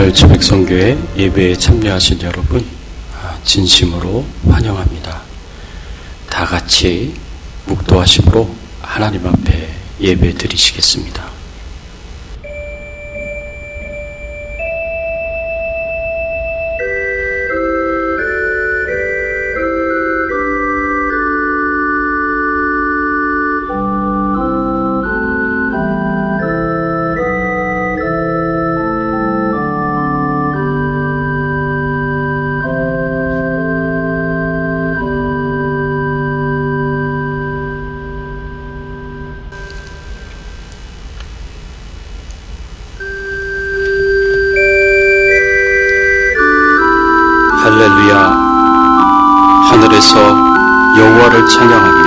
오늘 저백성교회 예배에 참여하신 여러분 진심으로 환영합니다. 다 같이 묵도하심으로 하나님 앞에 예배 드리시겠습니다. 할렐루야. 하늘에서 여호와를 찬양하며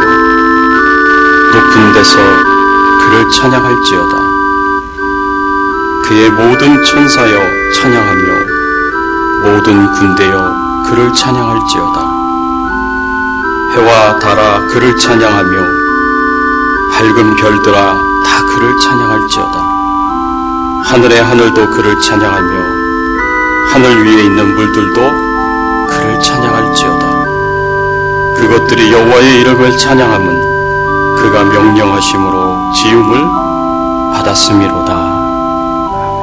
높은 데서 그를 찬양할지어다. 그의 모든 천사여 찬양하며 모든 군대여 그를 찬양할지어다. 해와 달아 그를 찬양하며 밝은 별들아 다 그를 찬양할지어다. 하늘의 하늘도 그를 찬양하며 하늘 위에 있는 물들도 그를 찬양할지어다. 그것들이 여호와의 이름을 찬양함은 그가 명령하심으로 지음을 받았음이로다. 아멘.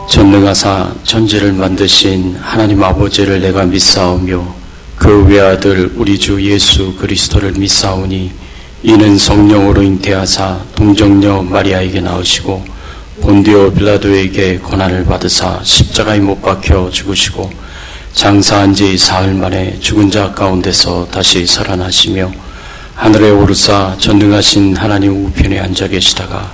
전능하사 천지를 만드신 하나님 아버지를 내가 믿사오며 그 외아들 우리 주 예수 그리스도를 믿사오니 이는 성령으로 잉태하사 동정녀 마리아에게 나으시고 본디오 빌라도에게 고난을 받으사 십자가에 못 박혀 죽으시고 장사한 지 사흘 만에 죽은 자 가운데서 다시 살아나시며 하늘에 오르사 전능하신 하나님 우편에 앉아 계시다가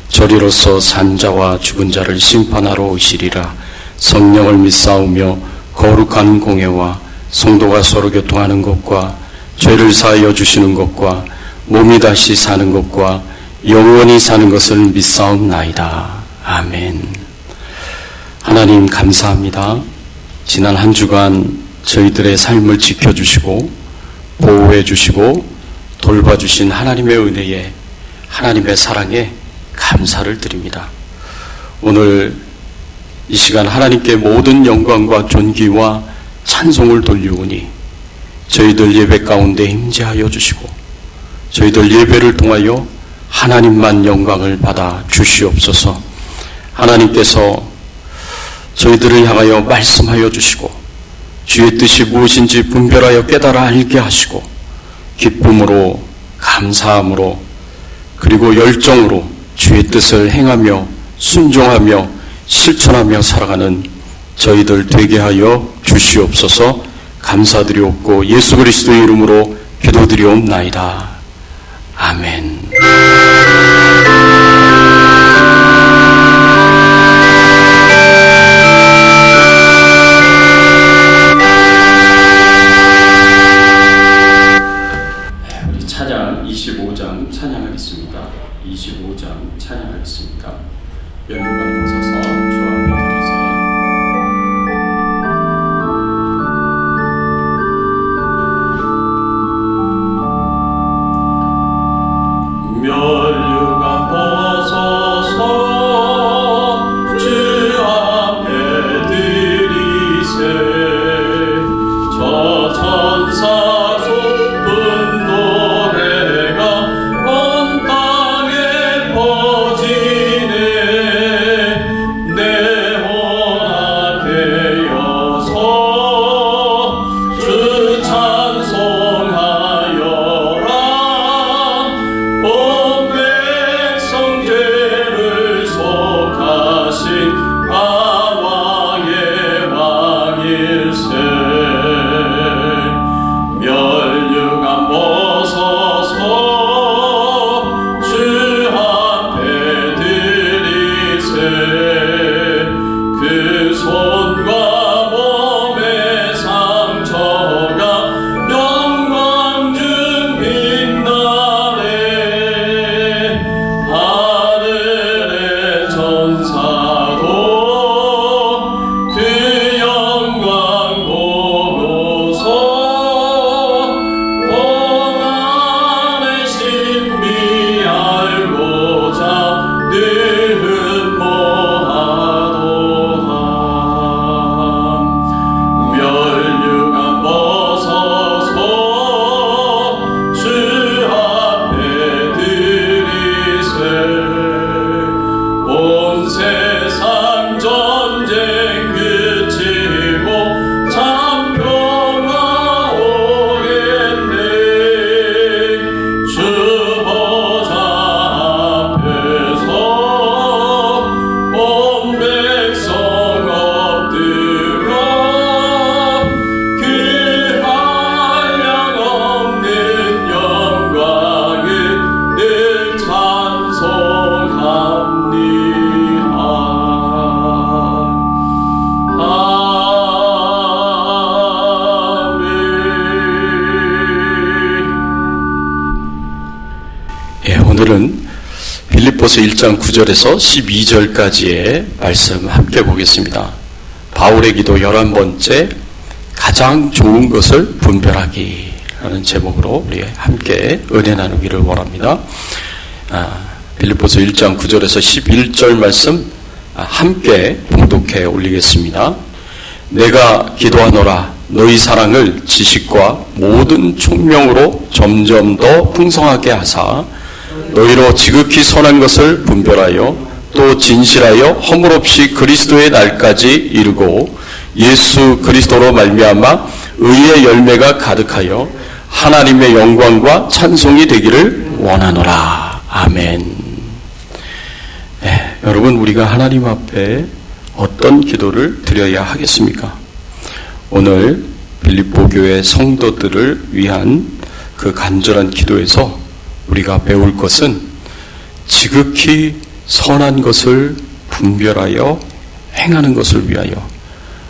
저리로서 산 자와 죽은 자를 심판하러 오시리라. 성령을 믿사오며 거룩한 공회와 성도가 서로 교통하는 것과 죄를 사하여 주시는 것과 몸이 다시 사는 것과 영원히 사는 것을 믿사옵나이다. 아멘. 하나님 감사합니다. 지난 한 주간 저희들의 삶을 지켜주시고 보호해주시고 돌봐주신 하나님의 은혜에 하나님의 사랑에 감사를 드립니다. 오늘 이 시간 하나님께 모든 영광과 존귀와 찬송을 돌리오니 저희들 예배 가운데 임재하여 주시고 저희들 예배를 통하여 하나님만 영광을 받아 주시옵소서. 하나님께서 저희들을 향하여 말씀하여 주시고 주의 뜻이 무엇인지 분별하여 깨달아 알게 하시고 기쁨으로 감사함으로 그리고 열정으로 주의 뜻을 행하며 순종하며 실천하며 살아가는 저희들 되게 하여 주시옵소서. 감사드리옵고 예수 그리스도의 이름으로 기도드리옵나이다. 아멘. 우리 찬양 25장 찬양하겠습니다. 25장 찬양하겠습니다. 연주관 벗어서 주 앞에 드리세요. 면류관 벗어서 주 앞에 드리세. 저 천사 높은 노래가 온 땅에 퍼지네. 오늘은 빌립보서 1장 9절에서 12절까지의 말씀 함께 보겠습니다. 바울의 기도 11번째, 가장 좋은 것을 분별하기 라는 제목으로 우리 함께 은혜 나누기를 원합니다. 빌립보서 1장 9절에서 11절 말씀 함께 봉독해 올리겠습니다. 내가 기도하노라 너희 사랑을 지식과 모든 총명으로 점점 더 풍성하게 하사 너희로 지극히 선한 것을 분별하여 또 진실하여 허물없이 그리스도의 날까지 이르고 예수 그리스도로 말미암아 의의 열매가 가득하여 하나님의 영광과 찬송이 되기를 원하노라. 아멘. 네, 여러분, 우리가 하나님 앞에 어떤 기도를 드려야 하겠습니까? 오늘 빌립보 교회 성도들을 위한 그 간절한 기도에서 우리가 배울 것은 지극히 선한 것을 분별하여 행하는 것을 위하여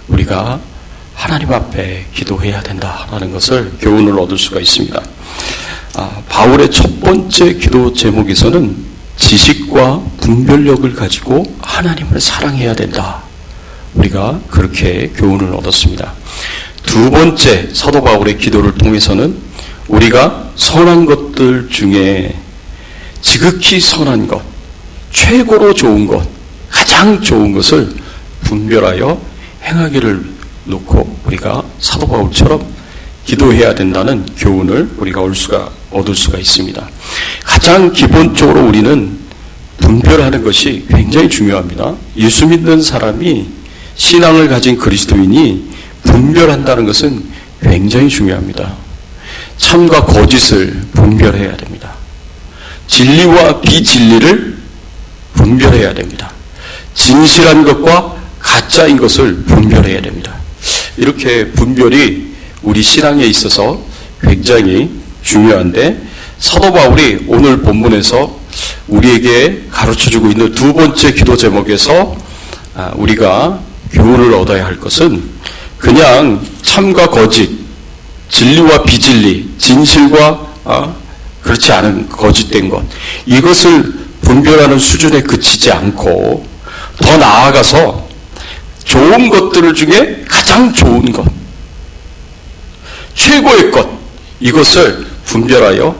우리가 하나님 앞에 기도해야 된다라는 것을 교훈을 얻을 수가 있습니다. 바울의 첫 번째 기도 제목에서는 지식과 분별력을 가지고 하나님을 사랑해야 된다. 우리가 그렇게 교훈을 얻었습니다. 두 번째 사도 바울의 기도를 통해서는 우리가 선한 것들 중에 지극히 선한 것, 최고로 좋은 것, 가장 좋은 것을 분별하여 행하기를 놓고 우리가 사도 바울처럼 기도해야 된다는 교훈을 우리가 얻을 수가 있습니다. 가장 기본적으로 우리는 분별하는 것이 굉장히 중요합니다. 예수 믿는 사람이, 신앙을 가진 그리스도인이 분별한다는 것은 굉장히 중요합니다. 참과 거짓을 분별해야 됩니다. 진리와 비진리를 분별해야 됩니다. 진실한 것과 가짜인 것을 분별해야 됩니다. 이렇게 분별이 우리 신앙에 있어서 굉장히 중요한데, 사도 바울이 오늘 본문에서 우리에게 가르쳐주고 있는 두 번째 기도 제목에서 우리가 교훈을 얻어야 할 것은 그냥 참과 거짓, 진리와 비진리, 진실과 그렇지 않은 거짓된 것, 이것을 분별하는 수준에 그치지 않고 더 나아가서 좋은 것들 중에 가장 좋은 것, 최고의 것, 이것을 분별하여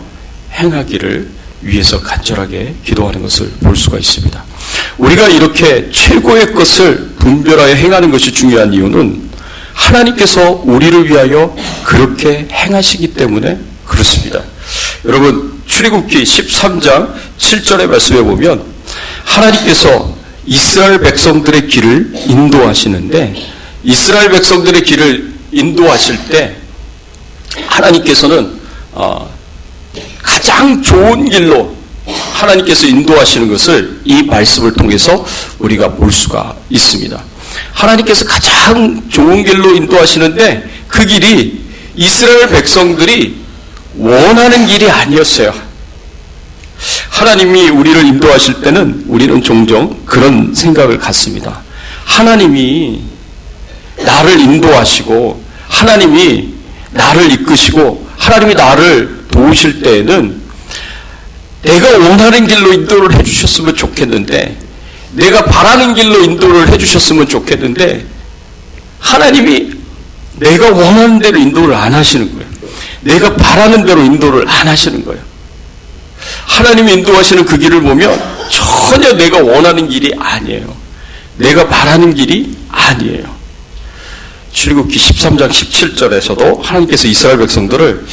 행하기를 위해서 간절하게 기도하는 것을 볼 수가 있습니다. 우리가 이렇게 최고의 것을 분별하여 행하는 것이 중요한 이유는 하나님께서 우리를 위하여 그렇게 행하시기 때문에 그렇습니다. 여러분, 출애굽기 13장 7절의 말씀에 보면 하나님께서 이스라엘 백성들의 길을 인도하시는데, 이스라엘 백성들의 길을 인도하실 때 하나님께서는 가장 좋은 길로 하나님께서 인도하시는 것을 이 말씀을 통해서 우리가 볼 수가 있습니다. 하나님께서 가장 좋은 길로 인도하시는데 그 길이 이스라엘 백성들이 원하는 길이 아니었어요. 하나님이 우리를 인도하실 때는 우리는 종종 그런 생각을 갖습니다. 하나님이 나를 인도하시고 하나님이 나를 이끄시고 하나님이 나를 도우실 때에는 내가 원하는 길로 인도를 해주셨으면 좋겠는데, 내가 바라는 길로 인도를 해주셨으면 좋겠는데, 하나님이 내가 원하는 대로 인도를 안 하시는 거예요. 내가 바라는 대로 인도를 안 하시는 거예요. 하나님이 인도하시는 그 길을 보면 전혀 내가 원하는 길이 아니에요. 내가 바라는 길이 아니에요. 출애굽기 13장 17절에서도 하나님께서 이스라엘 백성들을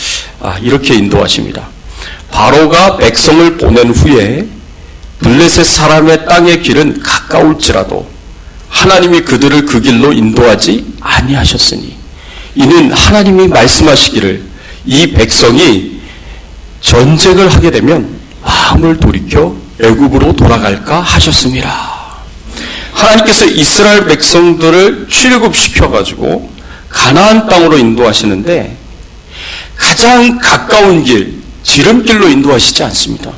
이렇게 인도하십니다. 바로가 백성을 보낸 후에 블레셋 사람의 땅의 길은 가까울지라도 하나님이 그들을 그 길로 인도하지 아니하셨으니 이는 하나님이 말씀하시기를 이 백성이 전쟁을 하게 되면 마음을 돌이켜 애굽으로 돌아갈까 하셨습니다. 하나님께서 이스라엘 백성들을 출애굽시켜가지고 가나안 땅으로 인도하시는데 가장 가까운 길, 지름길로 인도하시지 않습니다.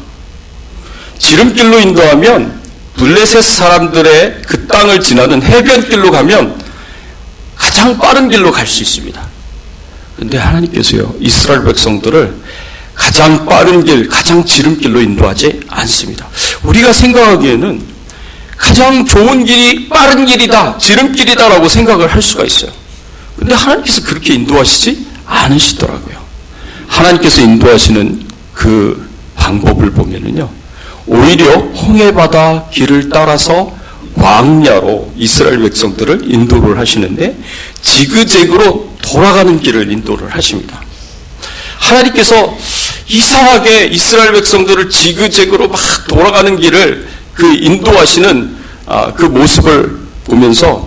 지름길로 인도하면 블레셋 사람들의 그 땅을 지나는 해변길로 가면 가장 빠른 길로 갈 수 있습니다. 그런데 하나님께서요, 이스라엘 백성들을 가장 빠른 길, 가장 지름길로 인도하지 않습니다. 우리가 생각하기에는 가장 좋은 길이 빠른 길이다, 지름길이다라고 생각을 할 수가 있어요. 근데 하나님께서 그렇게 인도하시지 않으시더라고요. 하나님께서 인도하시는 그 방법을 보면은요, 오히려 홍해바다 길을 따라서 광야로 이스라엘 백성들을 인도를 하시는데 지그재그로 돌아가는 길을 인도를 하십니다. 하나님께서 이상하게 이스라엘 백성들을 지그재그로 막 돌아가는 길을 그 인도하시는 그 모습을 보면서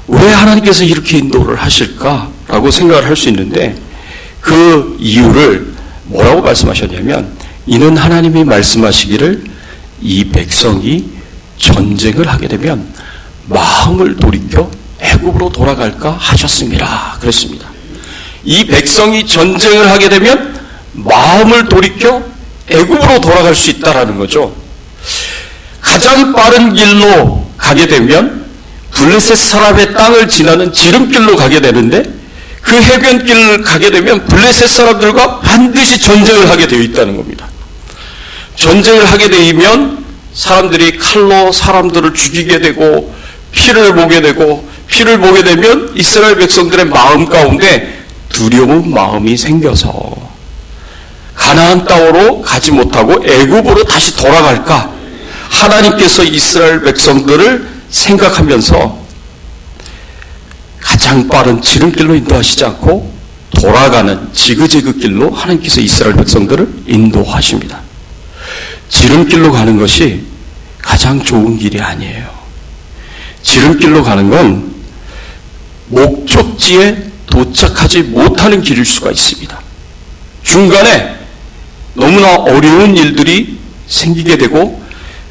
왜 하나님께서 이렇게 인도를 하실까라고 생각을 할 수 있는데, 그 이유를 뭐라고 말씀하셨냐면, 이는 하나님이 말씀하시기를 이 백성이 전쟁을 하게 되면 마음을 돌이켜 애굽으로 돌아갈까 하셨습니다. 그랬습니다. 이 백성이 전쟁을 하게 되면 마음을 돌이켜 애굽으로 돌아갈 수 있다라는 거죠. 가장 빠른 길로 가게 되면 블레셋 사람의 땅을 지나는 지름길로 가게 되는데, 그 해변길을 가게 되면 블레셋 사람들과 반드시 전쟁을 하게 되어 있다는 겁니다. 전쟁을 하게 되면 사람들이 칼로 사람들을 죽이게 되고 피를 보게 되고, 피를 보게 되면 이스라엘 백성들의 마음 가운데 두려운 마음이 생겨서 가나안 땅으로 가지 못하고 애굽으로 다시 돌아갈까, 하나님께서 이스라엘 백성들을 생각하면서 가장 빠른 지름길로 인도하시지 않고 돌아가는 지그재그 길로 하나님께서 이스라엘 백성들을 인도하십니다. 지름길로 가는 것이 가장 좋은 길이 아니에요. 지름길로 가는 건 목적지에 도착하지 못하는 길일 수가 있습니다. 중간에 너무나 어려운 일들이 생기게 되고,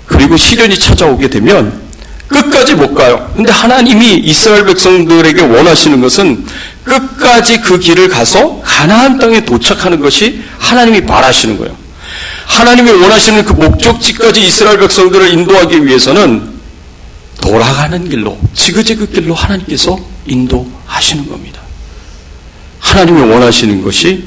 그리고 시련이 찾아오게 되면 끝까지 못 가요. 근데 하나님이 이스라엘 백성들에게 원하시는 것은 끝까지 그 길을 가서 가나안 땅에 도착하는 것이 하나님이 바라시는 거예요. 하나님이 원하시는 그 목적지까지 이스라엘 백성들을 인도하기 위해서는 돌아가는 길로, 지그재그 길로 하나님께서 인도하시는 겁니다. 하나님이 원하시는 것이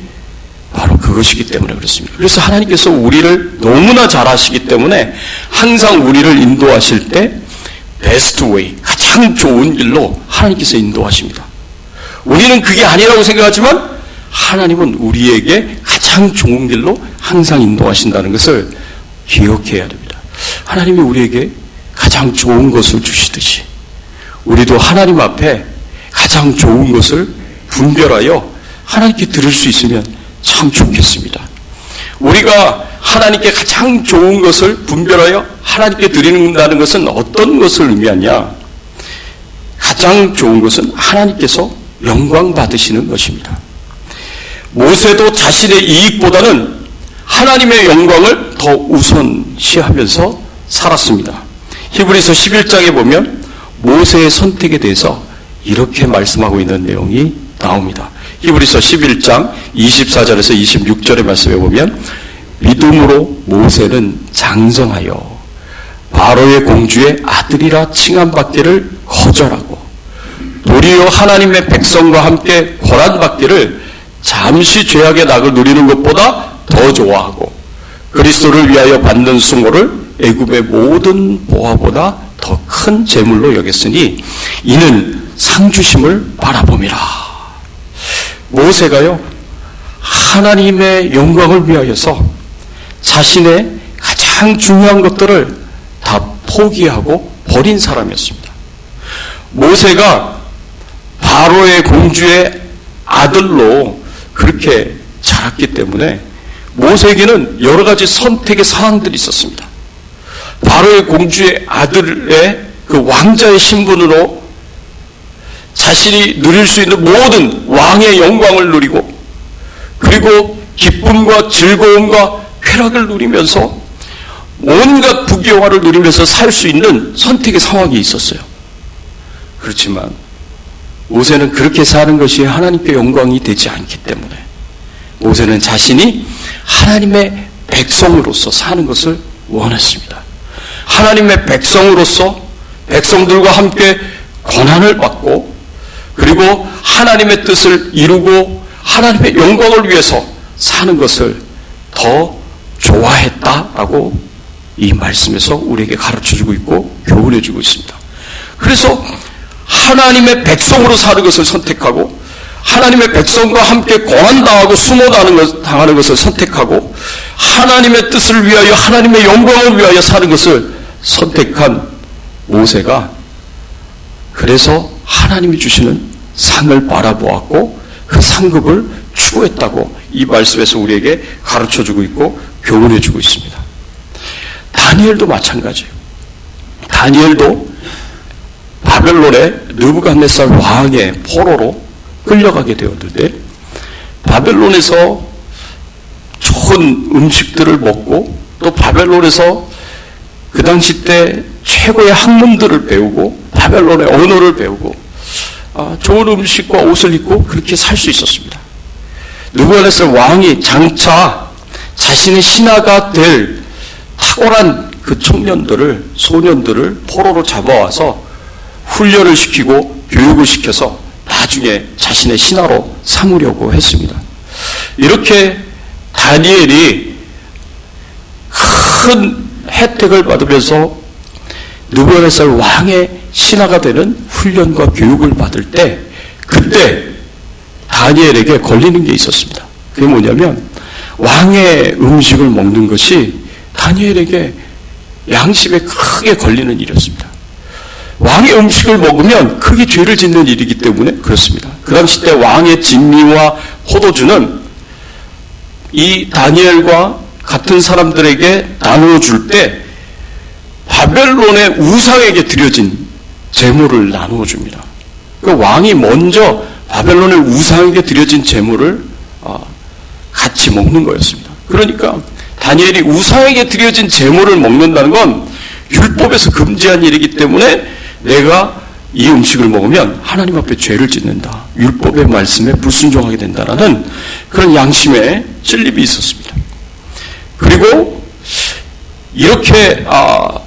바로 그것이기 때문에 그렇습니다. 그래서 하나님께서 우리를 너무나 잘 아시기 때문에 항상 우리를 인도하실 때 베스트 웨이, 가장 좋은 길로 하나님께서 인도하십니다. 우리는 그게 아니라고 생각하지만 하나님은 우리에게 가장 좋은 길로 항상 인도하신다는 것을 기억해야 됩니다. 하나님이 우리에게 가장 좋은 것을 주시듯이 우리도 하나님 앞에 가장 좋은 것을 분별하여 하나님께 드릴 수 있으면 참 좋겠습니다. 우리가 하나님께 가장 좋은 것을 분별하여 하나님께 드린다는 것은 어떤 것을 의미하냐? 가장 좋은 것은 하나님께서 영광 받으시는 것입니다. 모세도 자신의 이익보다는 하나님의 영광을 더 우선시하면서 살았습니다. 히브리서 11장에 보면 모세의 선택에 대해서 이렇게 말씀하고 있는 내용이 나옵니다. 히브리서 11장 24절에서 26절의 말씀에 보면, 믿음으로 모세는 장성하여 바로의 공주의 아들이라 칭함받기를 거절하고 도리어 하나님의 백성과 함께 고난받기를 잠시 죄악의 낙을 누리는 것보다 더 좋아하고 그리스도를 위하여 받는 수모를 애굽의 모든 보화보다 더 큰 재물로 여겼으니 이는 상주심을 바라봄이라. 모세가요, 하나님의 영광을 위하여서 자신의 가장 중요한 것들을 다 포기하고 버린 사람이었습니다. 모세가 바로의 공주의 아들로 그렇게 자랐기 때문에 모세에게는 여러 가지 선택의 사항들이 있었습니다. 바로의 공주의 아들의 그 왕자의 신분으로 자신이 누릴 수 있는 모든 왕의 영광을 누리고, 그리고 기쁨과 즐거움과 쾌락을 누리면서 온갖 부귀영화를 누리면서 살 수 있는 선택의 상황이 있었어요. 그렇지만 모세는 그렇게 사는 것이 하나님께 영광이 되지 않기 때문에 모세는 자신이 하나님의 백성으로서 사는 것을 원했습니다. 하나님의 백성으로서 백성들과 함께 고난을 받고, 그리고 하나님의 뜻을 이루고 하나님의 영광을 위해서 사는 것을 더 좋아했다라고 이 말씀에서 우리에게 가르쳐주고 있고 교훈해주고 있습니다. 그래서 하나님의 백성으로 사는 것을 선택하고 하나님의 백성과 함께 고난당하고 수모당하는 것을 선택하고 하나님의 뜻을 위하여 하나님의 영광을 위하여 사는 것을 선택한 모세가 그래서 하나님이 주시는 상을 바라보았고 그 상급을 추구했다고 이 말씀에서 우리에게 가르쳐주고 있고 교훈해주고 있습니다. 다니엘도 마찬가지예요. 다니엘도 바벨론의 느부갓네살 왕의 포로로 끌려가게 되었는데 바벨론에서 좋은 음식들을 먹고 또 바벨론에서 그 당시 때 최고의 학문들을 배우고 바벨론의 언어를 배우고 좋은 음식과 옷을 입고 그렇게 살 수 있었습니다. 느부갓네살 왕이 장차 자신의 신하가 될 탁월한 그 청년들을 소년들을 포로로 잡아와서 훈련을 시키고 교육을 시켜서 나중에 자신의 신하로 삼으려고 했습니다. 이렇게 다니엘이 큰 혜택을 받으면서 느부갓네살 왕의 신하가 되는 훈련과 교육을 받을 때 그때 다니엘에게 걸리는 게 있었습니다. 그게 뭐냐면 왕의 음식을 먹는 것이 다니엘에게 양심에 크게 걸리는 일이었습니다. 왕의 음식을 먹으면 크게 죄를 짓는 일이기 때문에 그렇습니다. 그 당시 때 왕의 진미와 포도주는 이 다니엘과 같은 사람들에게 나누어 줄 때 바벨론의 우상에게 드려진 제물을 나누어 줍니다. 그 왕이 먼저 바벨론의 우상에게 드려진 제물을 같이 먹는 거였습니다. 그러니까 다니엘이 우상에게 드려진 제물을 먹는다는 건 율법에서 금지한 일이기 때문에 내가 이 음식을 먹으면 하나님 앞에 죄를 짓는다. 율법의 말씀에 불순종하게 된다라는 그런 양심의 찔림이 있었습니다. 그리고 이렇게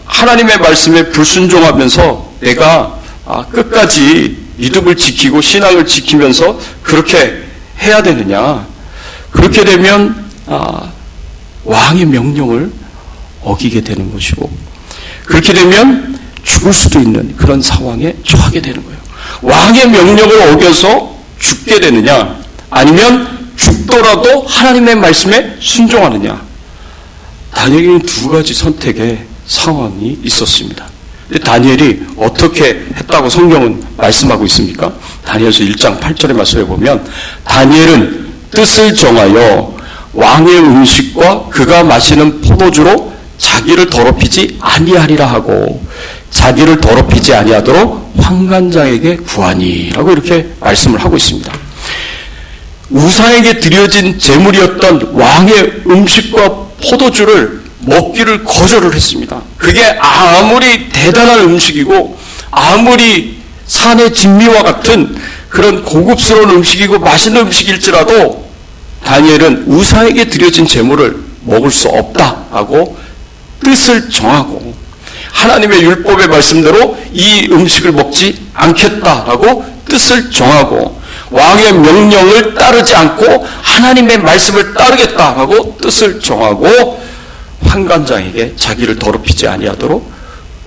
하나님의 말씀에 불순종하면서 내가 끝까지 믿음을 지키고 신앙을 지키면서 그렇게 해야 되느냐. 그렇게 되면 왕의 명령을 어기게 되는 것이고 그렇게 되면 죽을 수도 있는 그런 상황에 처하게 되는 거예요. 왕의 명령을 어겨서 죽게 되느냐 아니면 죽더라도 하나님의 말씀에 순종하느냐. 다니엘은 두 가지 선택의 상황이 있었습니다. 근데 다니엘이 어떻게 했다고 성경은 말씀하고 있습니까? 다니엘서 1장 8절의 말씀에 보면 다니엘은 뜻을 정하여 왕의 음식과 그가 마시는 포도주로 자기를 더럽히지 아니하리라 하고 자기를 더럽히지 아니하도록 환관장에게 구하니라고 이렇게 말씀을 하고 있습니다. 우상에게 드려진 제물이었던 왕의 음식과 포도주를 먹기를 거절을 했습니다. 그게 아무리 대단한 음식이고 아무리 산의 진미와 같은 그런 고급스러운 음식이고 맛있는 음식일지라도 다니엘은 우상에게 드려진 제물을 먹을 수 없다라고 뜻을 정하고 하나님의 율법의 말씀대로 이 음식을 먹지 않겠다라고 뜻을 정하고 왕의 명령을 따르지 않고 하나님의 말씀을 따르겠다라고 뜻을 정하고 환관장에게 자기를 더럽히지 아니하도록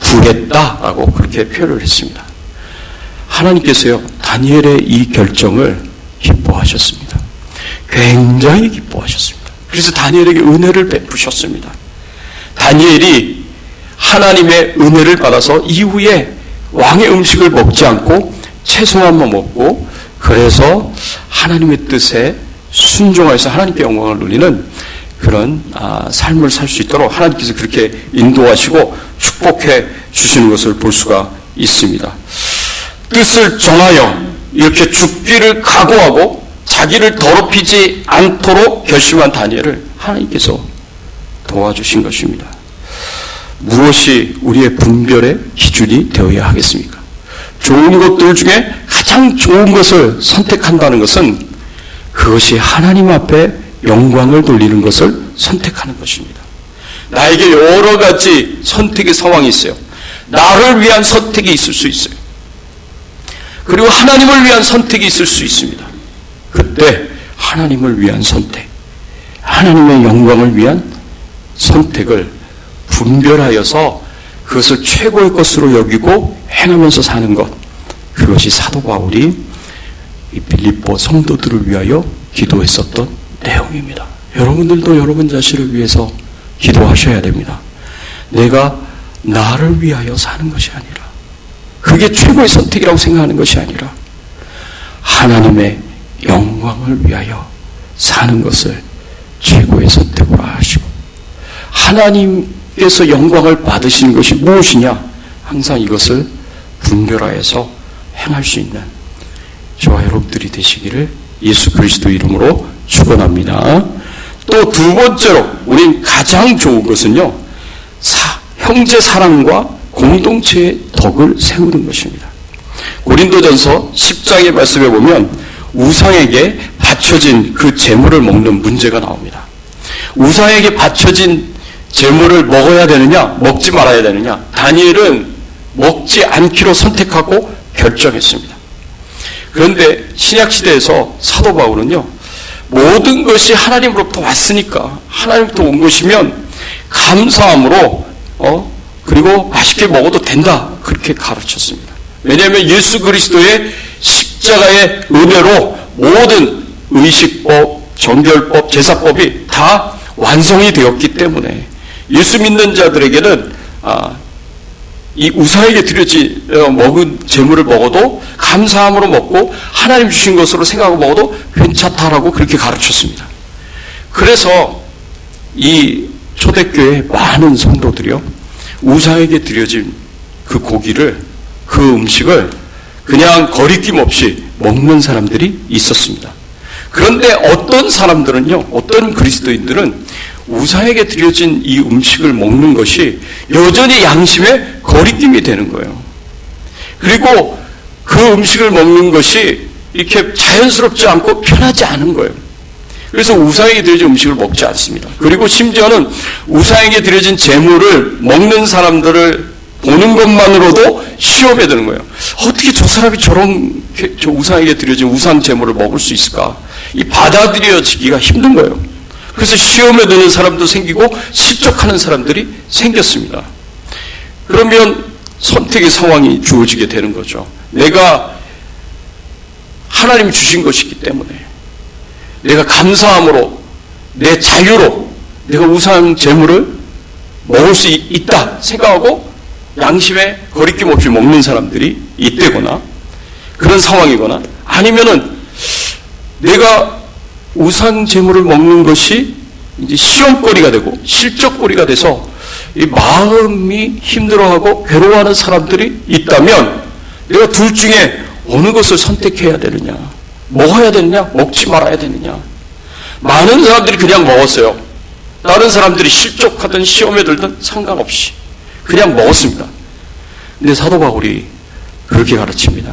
구했다라고 그렇게 표현을 했습니다. 하나님께서요 다니엘의 이 결정을 기뻐하셨습니다. 굉장히 기뻐하셨습니다. 그래서 다니엘에게 은혜를 베푸셨습니다. 다니엘이 하나님의 은혜를 받아서 이후에 왕의 음식을 먹지 않고 채소만만 먹고 그래서 하나님의 뜻에 순종해서 하나님께 영광을 누리는 그런 삶을 살 수 있도록 하나님께서 그렇게 인도하시고 축복해 주시는 것을 볼 수가 있습니다. 뜻을 정하여 이렇게 죽기를 각오하고 자기를 더럽히지 않도록 결심한 다니엘을 하나님께서 도와주신 것입니다. 무엇이 우리의 분별의 기준이 되어야 하겠습니까? 좋은 것들 중에 가장 좋은 것을 선택한다는 것은 그것이 하나님 앞에 영광을 돌리는 것을 선택하는 것입니다. 나에게 여러 가지 선택의 상황이 있어요. 나를 위한 선택이 있을 수 있어요. 그리고 하나님을 위한 선택이 있을 수 있습니다. 그때 하나님을 위한 선택, 하나님의 영광을 위한 선택을 분별하여서 그것을 최고의 것으로 여기고 행하면서 사는 것, 그것이 사도 바울이 이 빌립보 성도들을 위하여 기도했었던 내용입니다. 여러분들도 여러분 자신을 위해서 기도하셔야 됩니다. 내가 나를 위하여 사는 것이 아니라, 그게 최고의 선택이라고 생각하는 것이 아니라 하나님의 영광을 위하여 사는 것을 최고의 선택으로 하시고, 하나님께서 영광을 받으시는 것이 무엇이냐, 항상 이것을 분별하여서 행할 수 있는 저와 여러분들이 되시기를 예수 그리스도 이름으로 축원합니다. 또 두 번째로 우린 가장 좋은 것은요, 형제 사랑과 공동체의 덕을 세우는 것입니다. 고린도전서 10장의 말씀에 보면 우상에게 바쳐진 그 제물을 먹는 문제가 나옵니다. 우상에게 바쳐진 제물을 먹어야 되느냐, 먹지 말아야 되느냐, 다니엘은 먹지 않기로 선택하고 결정했습니다. 그런데 신약시대에서 사도 바울은요, 모든 것이 하나님으로부터 왔으니까, 하나님부터 온 것이면 감사함으로 그리고 맛있게 먹어도 된다, 그렇게 가르쳤습니다. 왜냐하면 예수 그리스도의 십자가의 은혜로 모든 의식법, 정결법, 제사법이 다 완성이 되었기 때문에 예수 믿는 자들에게는 이 우상에게 먹은 제물을 먹어도 감사함으로 먹고 하나님 주신 것으로 생각하고 먹어도 괜찮다라고 그렇게 가르쳤습니다. 그래서 이 초대교회 많은 성도들이요, 우상에게 드려진 그 고기를, 그 음식을 그냥 거리낌 없이 먹는 사람들이 있었습니다. 그런데 어떤 사람들은요, 어떤 그리스도인들은 우상에게 드려진 이 음식을 먹는 것이 여전히 양심에 거리낌이 되는 거예요. 그리고 그 음식을 먹는 것이 이렇게 자연스럽지 않고 편하지 않은 거예요. 그래서 우상에게 드려진 음식을 먹지 않습니다. 그리고 심지어는 우상에게 드려진 제물을 먹는 사람들을 보는 것만으로도 시험에 드는 거예요. 어떻게 저 사람이 저 우상에게 드려진 우상 제물을 먹을 수 있을까? 이 받아들여지기가 힘든 거예요. 그래서 시험에 드는 사람도 생기고 실족하는 사람들이 생겼습니다. 그러면 선택의 상황이 주어지게 되는 거죠. 내가 하나님이 주신 것이기 때문에 내가 감사함으로, 내 자유로 내가 우상 제물을 먹을 수 있다 생각하고 양심에 거리낌 없이 먹는 사람들이 있대거나, 그런 상황이거나, 아니면은 내가 우상 제물을 먹는 것이 이제 시험거리가 되고 실적거리가 돼서 이 마음이 힘들어하고 괴로워하는 사람들이 있다면 내가 둘 중에 어느 것을 선택해야 되느냐, 먹어야 되느냐, 먹지 말아야 되느냐. 많은 사람들이 그냥 먹었어요. 다른 사람들이 실족하든 시험에 들든 상관없이 그냥 먹었습니다. 근데 사도 바울이 그렇게 가르칩니다.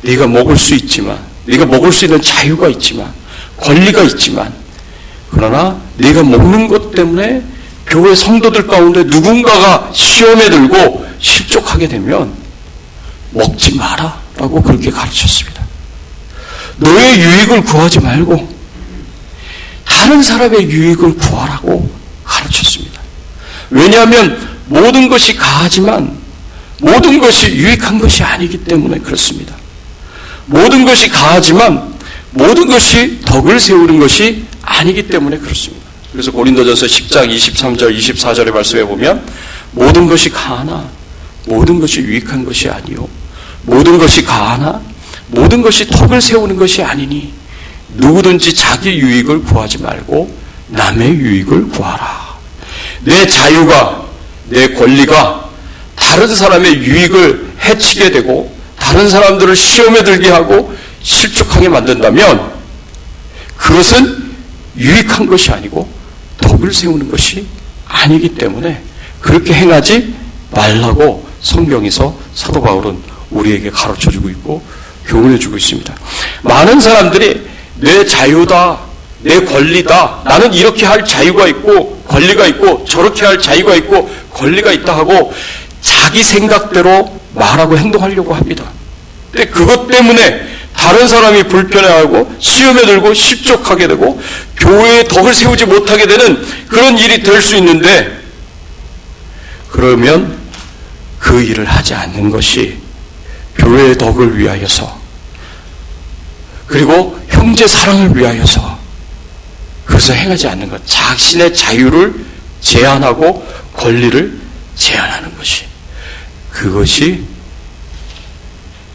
네가 먹을 수 있지만, 네가 먹을 수 있는 자유가 있지만, 권리가 있지만, 그러나 네가 먹는 것 때문에 교회 성도들 가운데 누군가가 시험에 들고 실족하게 되면 먹지 마라 라고 그렇게 가르쳤습니다. 너의 유익을 구하지 말고 다른 사람의 유익을 구하라고 가르쳤습니다. 왜냐하면 모든 것이 가하지만 모든 것이 유익한 것이 아니기 때문에 그렇습니다. 모든 것이 가하지만 모든 것이 덕을 세우는 것이 아니기 때문에 그렇습니다. 그래서 고린도전서 10장 23절 24절의 말씀에 보면 모든 것이 가하나 모든 것이 유익한 것이 아니요 모든 것이 가하나 모든 것이 덕을 세우는 것이 아니니 누구든지 자기 유익을 구하지 말고 남의 유익을 구하라. 내 자유가, 내 권리가 다른 사람의 유익을 해치게 되고 다른 사람들을 시험에 들게 하고 실족하게 만든다면 그것은 유익한 것이 아니고 덕을 세우는 것이 아니기 때문에 그렇게 행하지 말라고 성경에서 사도 바울은 우리에게 가르쳐주고 있고 교훈해주고 있습니다. 많은 사람들이 내 자유다, 내 권리다, 나는 이렇게 할 자유가 있고 권리가 있고 저렇게 할 자유가 있고 권리가 있다 하고 자기 생각대로 말하고 행동하려고 합니다. 근데 그것 때문에 다른 사람이 불편해하고 시험에 들고 실족하게 되고 교회의 덕을 세우지 못하게 되는 그런 일이 될 수 있는데, 그러면 그 일을 하지 않는 것이 교회의 덕을 위하여서, 그리고 형제 사랑을 위하여서 그것을 행하지 않는 것, 자신의 자유를 제한하고 권리를 제한하는 것이, 그것이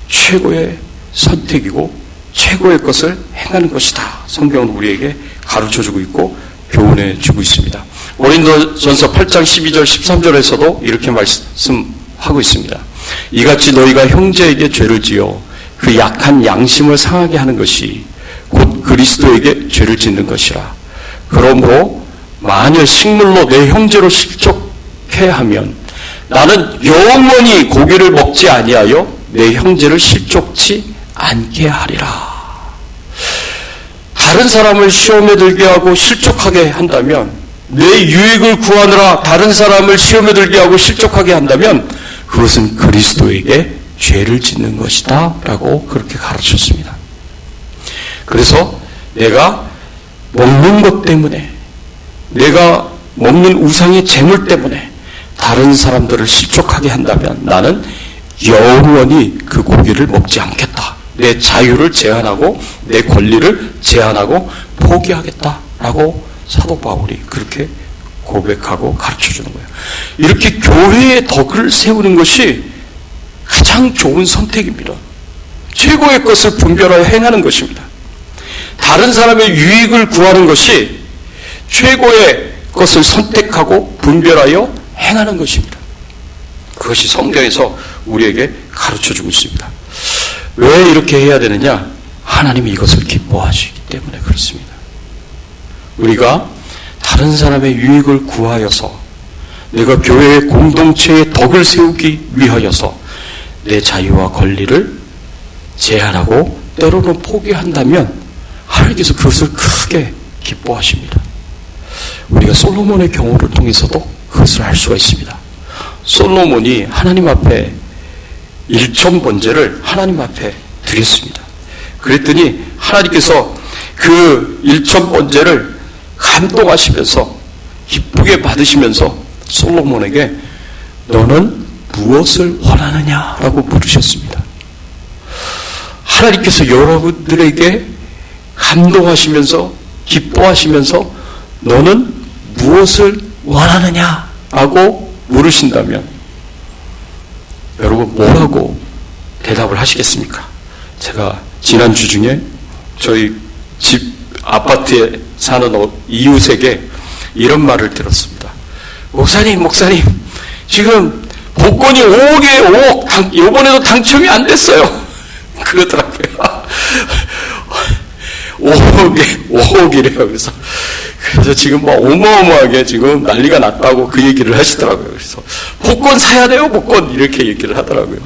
최고의 선택이고 최고의 것을 행하는 것이다. 성경은 우리에게 가르쳐주고 있고 교훈해 주고 있습니다. 고린도전서 8장 12절 13절에서도 이렇게 말씀하고 있습니다. 이같이 너희가 형제에게 죄를 지어 그 약한 양심을 상하게 하는 것이 곧 그리스도에게 죄를 짓는 것이라. 그러므로 만일 식물로 내 형제로 실족해 하면 나는 영원히 고기를 먹지 아니하여 내 형제를 실족치 않게 하리라. 다른 사람을 시험에 들게 하고 실족하게 한다면, 내 유익을 구하느라 다른 사람을 시험에 들게 하고 실족하게 한다면 그것은 그리스도에게 죄를 짓는 것이다 라고 그렇게 가르쳤습니다. 그래서 내가 먹는 것 때문에, 내가 먹는 우상의 재물 때문에 다른 사람들을 실족하게 한다면 나는 영원히 그 고기를 먹지 않겠다. 내 자유를 제한하고 내 권리를 제한하고 포기하겠다라고 사도 바울이 그렇게 고백하고 가르쳐주는 거예요. 이렇게 교회의 덕을 세우는 것이 가장 좋은 선택입니다. 최고의 것을 분별하여 행하는 것입니다. 다른 사람의 유익을 구하는 것이 최고의 것을 선택하고 분별하여 행하는 것입니다. 그것이 성경에서 우리에게 가르쳐주고 있습니다. 왜 이렇게 해야 되느냐? 하나님이 이것을 기뻐하시기 때문에 그렇습니다. 우리가 다른 사람의 유익을 구하여서, 내가 교회의 공동체의 덕을 세우기 위하여서 내 자유와 권리를 제한하고 때로는 포기한다면 하나님께서 그것을 크게 기뻐하십니다. 우리가 솔로몬의 경우를 통해서도 그것을 알 수가 있습니다. 솔로몬이 하나님 앞에 일천 번제를 하나님 앞에 드렸습니다. 그랬더니 하나님께서 그 일천 번제를 감동하시면서 기쁘게 받으시면서 솔로몬에게 너는 무엇을 원하느냐라고 물으셨습니다. 하나님께서 여러분들에게 감동하시면서 기뻐하시면서 너는 무엇을 원하느냐라고 물으신다면 여러분 뭐라고 대답을 하시겠습니까? 제가 지난주 중에 저희 집 아파트에 사는 이웃에게 이런 말을 들었습니다. 목사님 지금 복권이 5억에 5억 이번에도 당첨이 안 됐어요. 그러더라고요. 5억이래요. 그래서 지금 막 어마어마하게 지금 난리가 났다고 그 얘기를 하시더라고요. 그래서 복권 사야 돼요, 복권 이렇게 얘기를 하더라고요.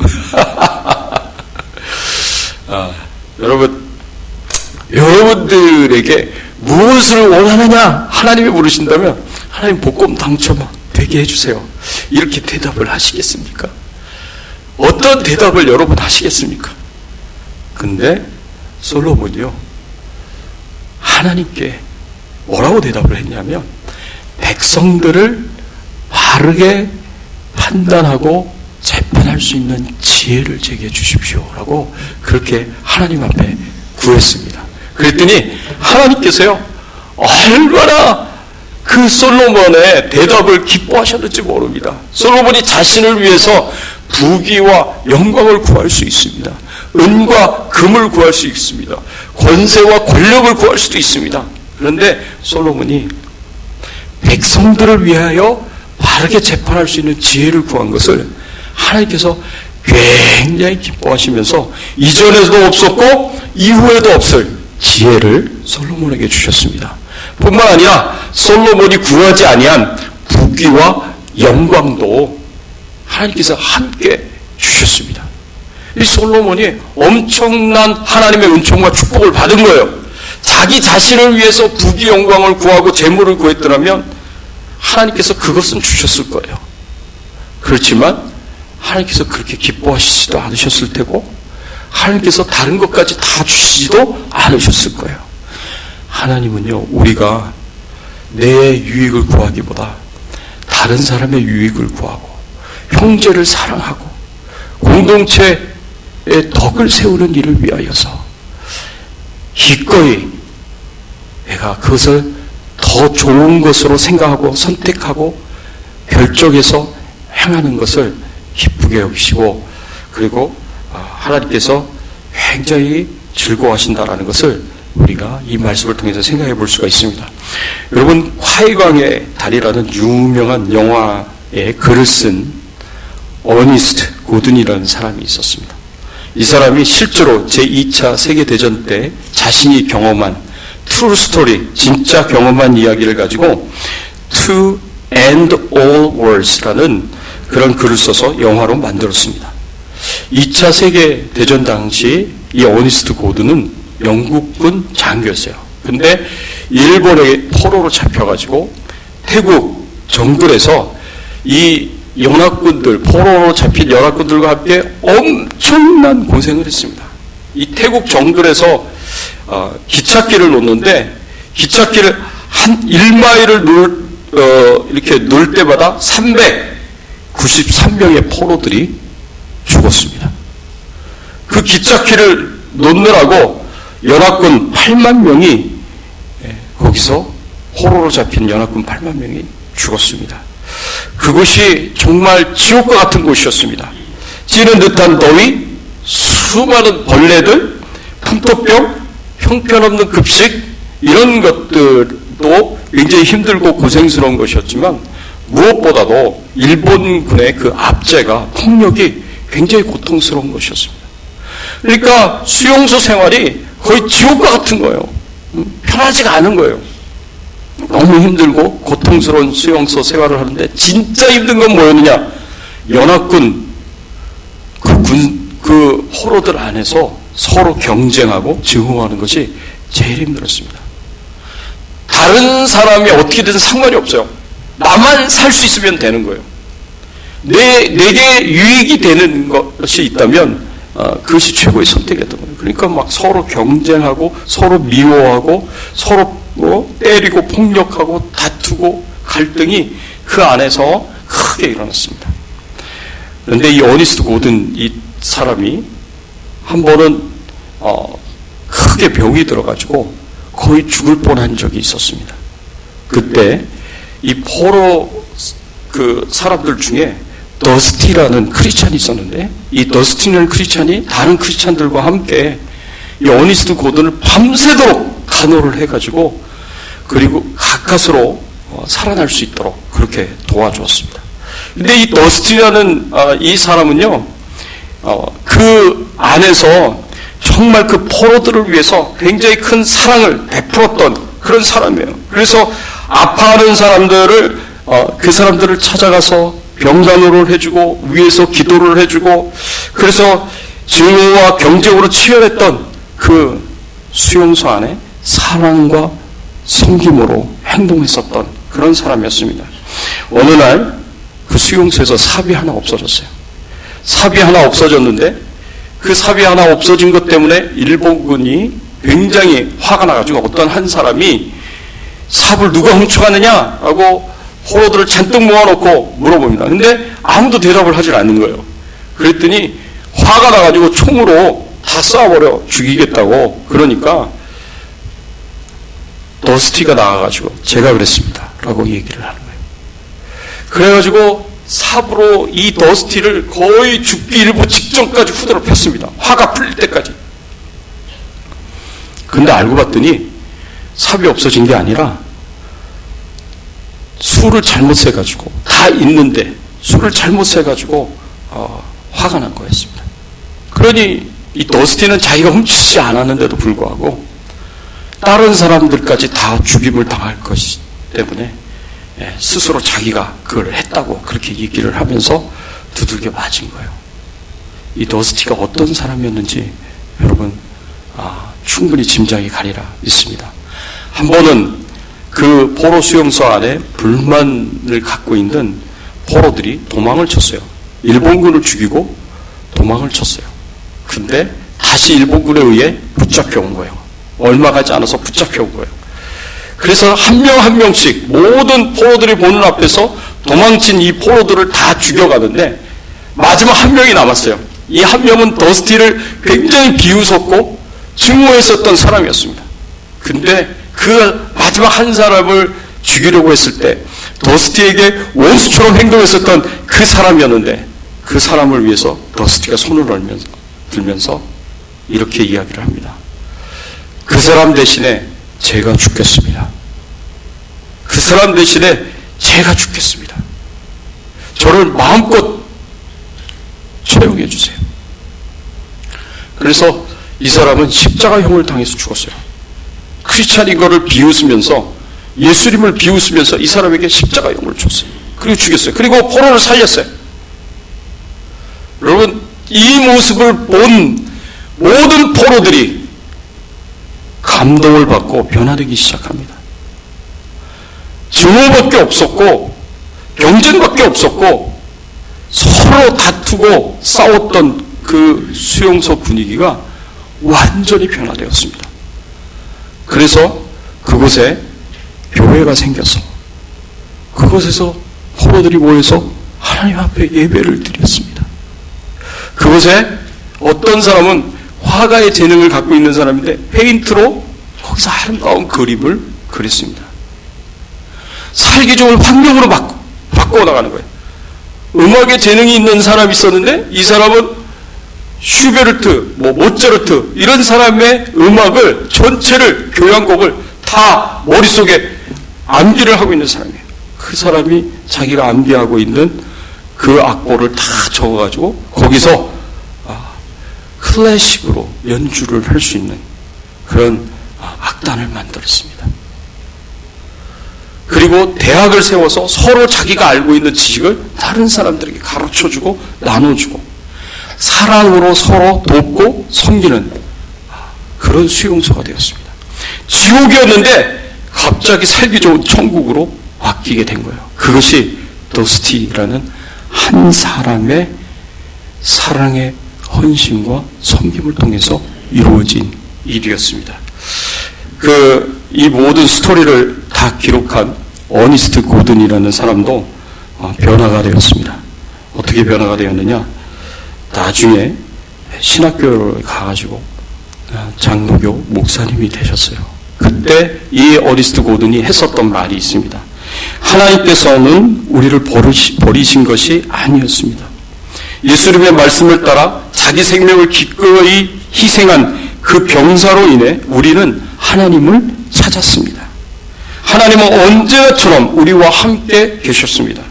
여러분들에게 무엇을 원하느냐 하나님이 물으신다면 하나님 복권 당첨되게 해주세요. 이렇게 대답을 하시겠습니까? 어떤 대답을 여러분 하시겠습니까? 근데 솔로몬이요, 하나님께 뭐라고 대답을 했냐면 백성들을 바르게 판단하고 재판할 수 있는 지혜를 제게 주십시오라고 그렇게 하나님 앞에 구했습니다. 그랬더니 하나님께서요 얼마나 그 솔로몬의 대답을 기뻐하셨는지 모릅니다. 솔로몬이 자신을 위해서 부귀와 영광을 구할 수 있습니다. 은과 금을 구할 수 있습니다. 권세와 권력을 구할 수도 있습니다. 그런데 솔로몬이 백성들을 위하여 바르게 재판할 수 있는 지혜를 구한 것을 하나님께서 굉장히 기뻐하시면서 이전에도 없었고 이후에도 없을 지혜를 솔로몬에게 주셨습니다. 뿐만 아니라 솔로몬이 구하지 아니한 부귀와 영광도 하나님께서 함께 주셨습니다. 이 솔로몬이 엄청난 하나님의 은총과 축복을 받은 거예요. 자기 자신을 위해서 부귀 영광을 구하고 재물을 구했더라면 하나님께서 그것은 주셨을 거예요. 그렇지만 하나님께서 그렇게 기뻐하시지도 않으셨을 테고 하나님께서 다른 것까지 다 주시지도 않으셨을 거예요. 하나님은요, 우리가 내 유익을 구하기보다 다른 사람의 유익을 구하고 형제를 사랑하고 공동체의 덕을 세우는 일을 위하여서 기꺼이 내가 그것을 더 좋은 것으로 생각하고 선택하고 결정해서 행하는 것을 기쁘게 여기시고, 그리고 하나님께서 굉장히 즐거워하신다라는 것을 우리가 이 말씀을 통해서 생각해 볼 수가 있습니다. 여러분, 화해광의 달이라는 유명한 영화에 글을 쓴 어니스트 고든이라는 사람이 있었습니다. 이 사람이 실제로 제2차 세계대전 때 자신이 경험한 트루 스토리, 진짜 경험한 이야기를 가지고 To End All Wars라는 그런 글을 써서 영화로 만들었습니다. 2차 세계대전 당시 이 어니스트 고든은 영국군 장교였어요. 근데 일본의 포로로 잡혀가지고 태국 정글에서 이 연합군들, 포로로 잡힌 연합군들과 함께 엄청난 고생을 했습니다. 이 태국 정글에서 기찻길을 놓는데 기찻길을 한 1마일을 이렇게 놓을 때마다 393명의 포로들이 죽었습니다. 그 기찻길을 놓느라고 연합군 8만 명이 거기서 포로로 잡힌 연합군 8만 명이 죽었습니다. 그것이 정말 지옥과 같은 곳이었습니다. 찌는 듯한 더위, 수많은 벌레들, 풍토병, 형편없는 급식, 이런 것들도 굉장히 힘들고 고생스러운 것이었지만 무엇보다도 일본군의 그 압제가, 폭력이 굉장히 고통스러운 것이었습니다. 그러니까 수용소 생활이 거의 지옥과 같은 거예요. 편하지가 않은 거예요. 너무 힘들고 고통스러운 수용소 생활을 하는데 진짜 힘든 건 뭐였느냐? 연합군 그 포로들 안에서 서로 경쟁하고 증오하는 것이 제일 힘들었습니다. 다른 사람이 어떻게든 상관이 없어요. 나만 살 수 있으면 되는 거예요. 내게 유익이 되는 것이 있다면 그것이 최고의 선택이었던 거예요. 그러니까 막 서로 경쟁하고 서로 미워하고 서로 때리고 폭력하고 다투고 갈등이 그 안에서 크게 일어났습니다. 그런데 이 어니스트 고든 이 사람이 한 번은 크게 병이 들어가지고 거의 죽을 뻔한 적이 있었습니다. 그때 이 포로 그 사람들 중에 더스티라는 크리스찬이 있었는데, 이 더스티라는 크리스찬이 다른 크리스찬들과 함께 이 어니스트 고든을 밤새도록 간호를 해가지고, 그리고 가까스로 살아날 수 있도록 그렇게 도와주었습니다. 근데 이 더스티라는 이 사람은요, 그 안에서 정말 그 포로들을 위해서 굉장히 큰 사랑을 베풀었던 그런 사람이에요. 그래서 아파하는 사람들을 그 사람들을 찾아가서 병간호를 해주고 위에서 기도를 해주고, 그래서 증오와 경쟁으로 치열했던 그 수용소 안에 사랑과 섬김으로 행동했었던 그런 사람이었습니다. 어느 날 그 수용소에서 삽이 하나 없어졌어요. 삽이 하나 없어졌는데 그 삽이 하나 없어진 것 때문에 일본군이 굉장히 화가 나가지고 어떤 한 사람이 삽을 누가 훔쳐가느냐 하고 포로들을 잔뜩 모아놓고 물어봅니다. 근데 아무도 대답을 하질 않는 거예요. 그랬더니 화가 나가지고 총으로 다 쏴버려 죽이겠다고. 그러니까 더스티가 나와가지고 제가 그랬습니다 라고 얘기를 하는 거예요. 그래가지고 삽으로 이 더스티를 거의 죽기 일보 직전까지 후드로 폈습니다. 화가 풀릴 때까지. 근데 알고 봤더니 삽이 없어진 게 아니라 술을 잘못 세가지고, 다 있는데 술을 잘못 세가지고 화가 난 거였습니다. 그러니 이 더스티는 자기가 훔치지 않았는데도 불구하고 다른 사람들까지 다 죽임을 당할 것이기 때문에 스스로 자기가 그걸 했다고 그렇게 얘기를 하면서 두들겨 맞은 거예요. 이 더스티가 어떤 사람이었는지 여러분 충분히 짐작이 가리라 믿습니다. 한 번은 그 포로 수용소 안에 불만을 갖고 있는 포로들이 도망을 쳤어요. 일본군을 죽이고 도망을 쳤어요. 근데 다시 일본군에 의해 붙잡혀온 거예요. 얼마 가지 않아서 붙잡혀온 거예요. 그래서 한 명 한 명씩 모든 포로들이 보는 앞에서 도망친 이 포로들을 다 죽여가는데 마지막 한 명이 남았어요. 이 한 명은 더스티를 굉장히 비웃었고 증오했었던 사람이었습니다. 근데 그 마지막 한 사람을 죽이려고 했을 때 더스티에게 원수처럼 행동했었던 그 사람이었는데 그 사람을 위해서 더스티가 손을 들면서 이렇게 이야기를 합니다. 그 사람 대신에 제가 죽겠습니다. 그 사람 대신에 제가 죽겠습니다. 저를 마음껏 처형해 주세요. 그래서 이 사람은 십자가형을 당해서 죽었어요. 크리스찬인 거를 비웃으면서 예수님을 비웃으면서 이 사람에게 십자가형을 줬어요. 그리고 죽였어요. 그리고 포로를 살렸어요. 여러분, 이 모습을 본 모든 포로들이 감동을 받고 변화되기 시작합니다. 증오밖에 없었고 경쟁밖에 없었고 서로 다투고 싸웠던 그 수용소 분위기가 완전히 변화되었습니다. 그래서 그곳에 교회가 생겨서 그곳에서 포로들이 모여서 하나님 앞에 예배를 드렸습니다. 그곳에 어떤 사람은 화가의 재능을 갖고 있는 사람인데 페인트로 거기서 아름다운 그림을 그렸습니다. 살기 좋은 환경으로 바꿔 나가는 거예요. 음악에 재능이 있는 사람이 있었는데 이 사람은 슈베르트, 모차르트 이런 사람의 음악을 전체를 교향곡을 다 머릿속에 암기를 하고 있는 사람이에요. 그 사람이 자기가 암기하고 있는 그 악보를 다 적어가지고 거기서 클래식으로 연주를 할 수 있는 그런 악단을 만들었습니다. 그리고 대학을 세워서 서로 자기가 알고 있는 지식을 다른 사람들에게 가르쳐주고 나눠주고 사랑으로 서로 돕고 섬기는 그런 수용소가 되었습니다. 지옥이었는데 갑자기 살기 좋은 천국으로 바뀌게 된 거예요. 그것이 더스티라는 한 사람의 사랑의 헌신과 섬김을 통해서 이루어진 일이었습니다. 이 모든 스토리를 다 기록한 어니스트 고든이라는 사람도 변화가 되었습니다. 어떻게 변화가 되었느냐? 나중에 신학교를 가가지고 장로교 목사님이 되셨어요. 그때 이 어니스트 고든이 했었던 말이 있습니다. 하나님께서는 우리를 버리신 것이 아니었습니다. 예수님의 말씀을 따라 자기 생명을 기꺼이 희생한 그 병사로 인해 우리는 하나님을 찾았습니다. 하나님은 언제나처럼 우리와 함께 계셨습니다.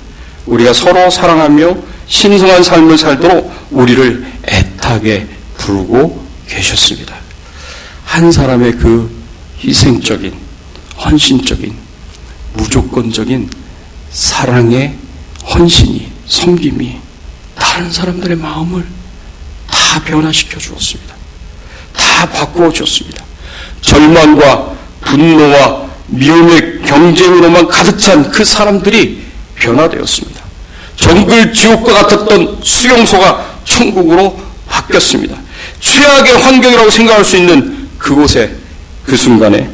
우리가 서로 사랑하며 신성한 삶을 살도록 우리를 애타게 부르고 계셨습니다. 한 사람의 그 희생적인, 헌신적인, 무조건적인 사랑의 헌신이, 섬김이 다른 사람들의 마음을 다 변화시켜 주었습니다. 다 바꾸어 주었습니다. 절망과 분노와 미움의 경쟁으로만 가득 찬 그 사람들이 변화되었습니다. 정글 지옥과 같았던 수용소가 천국으로 바뀌었습니다. 최악의 환경이라고 생각할 수 있는 그곳에 그 순간에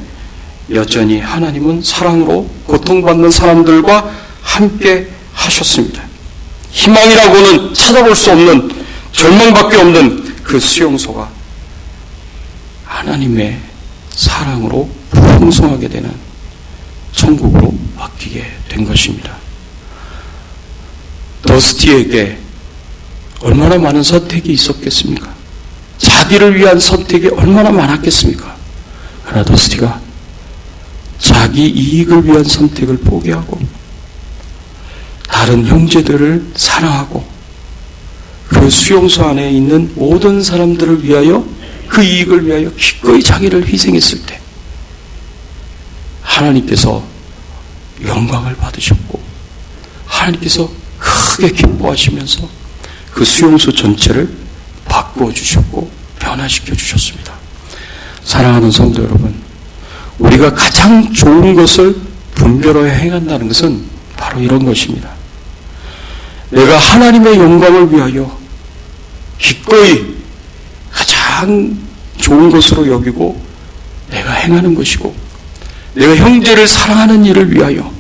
여전히 하나님은 사랑으로 고통받는 사람들과 함께 하셨습니다. 희망이라고는 찾아볼 수 없는 절망밖에 없는 그 수용소가 하나님의 사랑으로 풍성하게 되는 천국으로 바뀌게 된 것입니다. 더스티에게 얼마나 많은 선택이 있었겠습니까? 자기를 위한 선택이 얼마나 많았겠습니까? 그러나 더스티가 자기 이익을 위한 선택을 포기하고 다른 형제들을 사랑하고 그 수용소 안에 있는 모든 사람들을 위하여 그 이익을 위하여 기꺼이 자기를 희생했을 때 하나님께서 영광을 받으셨고 하나님께서 크게 기뻐하시면서 그 수용소 전체를 바꾸어 주셨고 변화시켜 주셨습니다. 사랑하는 성도 여러분, 우리가 가장 좋은 것을 분별하여 행한다는 것은 바로 이런 것입니다. 내가 하나님의 영광을 위하여 기꺼이 가장 가장 좋은 것으로 여기고 내가 행하는 것이고 내가 형제를 사랑하는 일을 위하여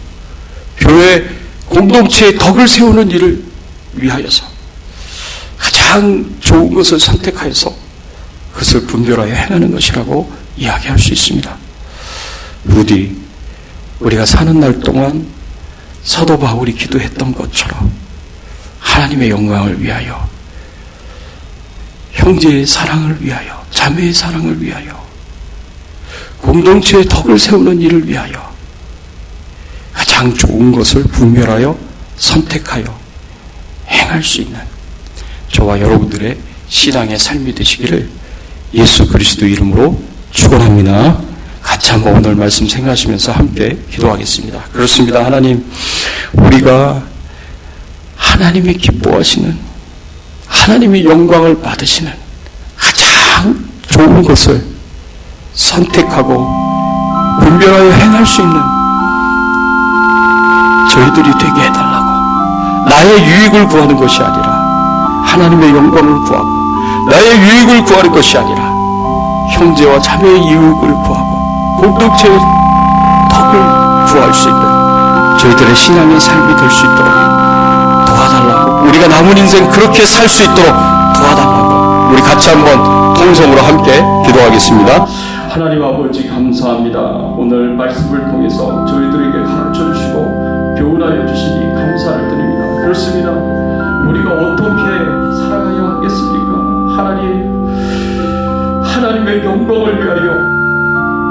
교회 공동체의 덕을 세우는 일을 위하여서 가장 좋은 것을 선택하여서 그것을 분별하여 행하는 것이라고 이야기할 수 있습니다. 부디 우리가 사는 날 동안 사도 바울이 기도했던 것처럼 하나님의 영광을 위하여, 형제의 사랑을 위하여, 자매의 사랑을 위하여, 공동체의 덕을 세우는 일을 위하여 가장 좋은 것을 분별하여 선택하여 행할 수 있는 저와 여러분들의 신앙의 삶이 되시기를 예수 그리스도 이름으로 축원합니다. 같이 한번 오늘 말씀 생각하시면서 함께 기도하겠습니다. 그렇습니다. 하나님, 우리가 하나님이 기뻐하시는, 하나님의 영광을 받으시는 가장 좋은 것을 선택하고 분별하여 행할 수 있는 저희들이 되게 해달라고. 나의 유익을 구하는 것이 아니라 하나님의 영광을 구하고, 나의 유익을 구하는 것이 아니라 형제와 자매의 유익을 구하고 공동체의 덕을 구할 수 있는 저희들의 신앙의 삶이 될 수 있도록 도와달라고. 우리가 남은 인생 그렇게 살 수 있도록 도와달라고. 우리 같이 한번 통성으로 함께 기도하겠습니다. 하나님 아버지 감사합니다. 오늘 말씀을 통해서 저희들에게 가르쳐 주시고 교훈하여 주시니 감사를 드립니다. 그렇습니다. 우리가 어떻게 살아가야 하겠습니까? 하나님의 영광을 위하여,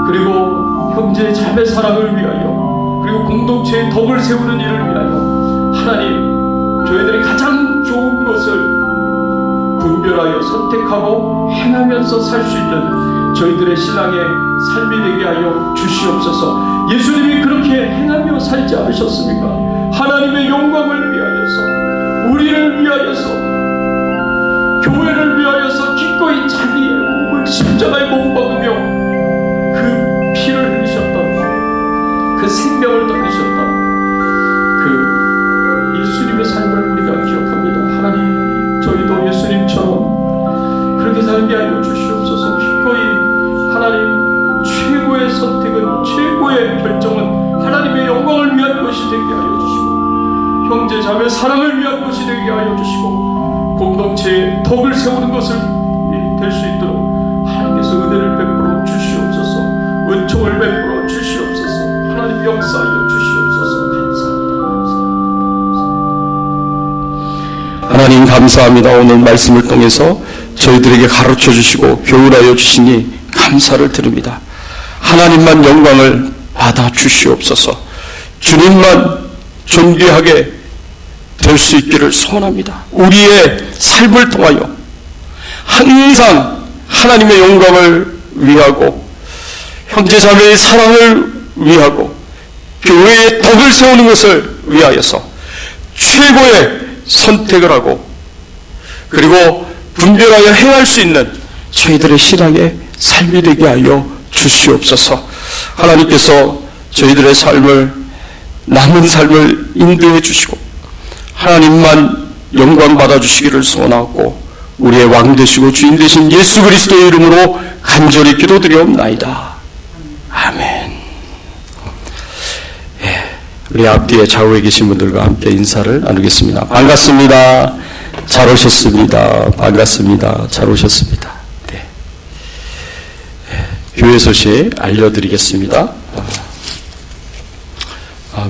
그리고 형제 자매 사랑을 위하여, 그리고 공동체의 덕을 세우는 일을 위하여 하나님, 저희들이 가장 좋은 것을 분별하여 선택하고 행하면서 살 수 있는 저희들의 신앙의 삶이 되게 하여 주시옵소서. 예수님이 그렇게 행하며 살지 않으셨습니까? 하나님의 영광을 위하여서, 우리를 위하여서, 교회를 위하여서 기꺼이 자기의 몸을 십자가에 못 박으며 그 피를 흘리셨던, 그 생명을 던지셨던 그 예수님의 삶을 우리가 기억합니다. 하나님, 저희도 예수님처럼 그렇게 살게 하여 주시옵소서. 기꺼이 하나님, 최고의 선택은, 최고의 결정은 하나님의 영광을 위한 것이 되게 하여 주시고, 형제 자매 사랑을 위한 것이 되게 하여 주시고, 공동체의 덕을 세우는 것을 될 수 있도록 하나님께서 은혜를 베풀어 주시옵소서. 은총을 베풀어 주시옵소서. 하나님 역사하여 주시옵소서. 감사합니다. 하나님 감사합니다. 오늘 말씀을 통해서 저희들에게 가르쳐 주시고 교훈하여 주시니 감사를 드립니다. 하나님만 영광을 받아 주시옵소서. 주님만 존귀하게 될 수 있기를 소원합니다. 우리의 삶을 통하여 항상 하나님의 영광을 위하고 형제자매의 사랑을 위하고 교회의 덕을 세우는 것을 위하여서 최고의 선택을 하고, 그리고 분별하여 행할 수 있는 저희들의 신앙의 삶이 되게 하여 주시옵소서. 하나님께서 저희들의 삶을, 남은 삶을 인도해 주시고 하나님만 영광 받아 주시기를 소원하고 우리의 왕 되시고 주인 되신 예수 그리스도의 이름으로 간절히 기도드리옵나이다. 아멘. 우리 앞뒤에 좌우에 계신 분들과 함께 인사를 나누겠습니다. 반갑습니다. 잘 오셨습니다. 반갑습니다. 잘 오셨습니다. 네. 교회 소식 알려드리겠습니다.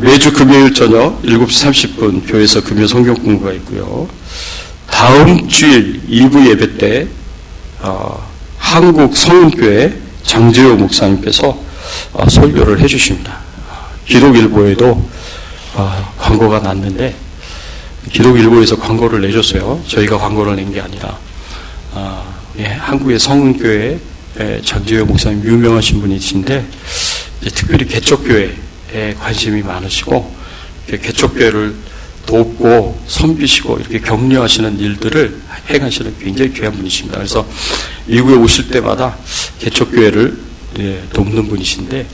매주 금요일 저녁 7시 30분 교회에서 금요 성경 공부가 있고요. 다음 주일 2부 예배 때 한국 성은교회 장재호 목사님께서 설교를 해주십니다. 기독일보에도 광고가 났는데, 기독일보에서 광고를 내줬어요. 저희가 광고를 낸 게 아니라 한국의 성은교회 장재호 목사님 유명하신 분이신데, 특별히 개척교회에 관심이 많으시고 개척교회를 돕고 섬기시고 이렇게 격려하시는 일들을 행하시는 굉장히 귀한 분이십니다. 그래서 미국에 오실 때마다 개척교회를 돕는 분이신데,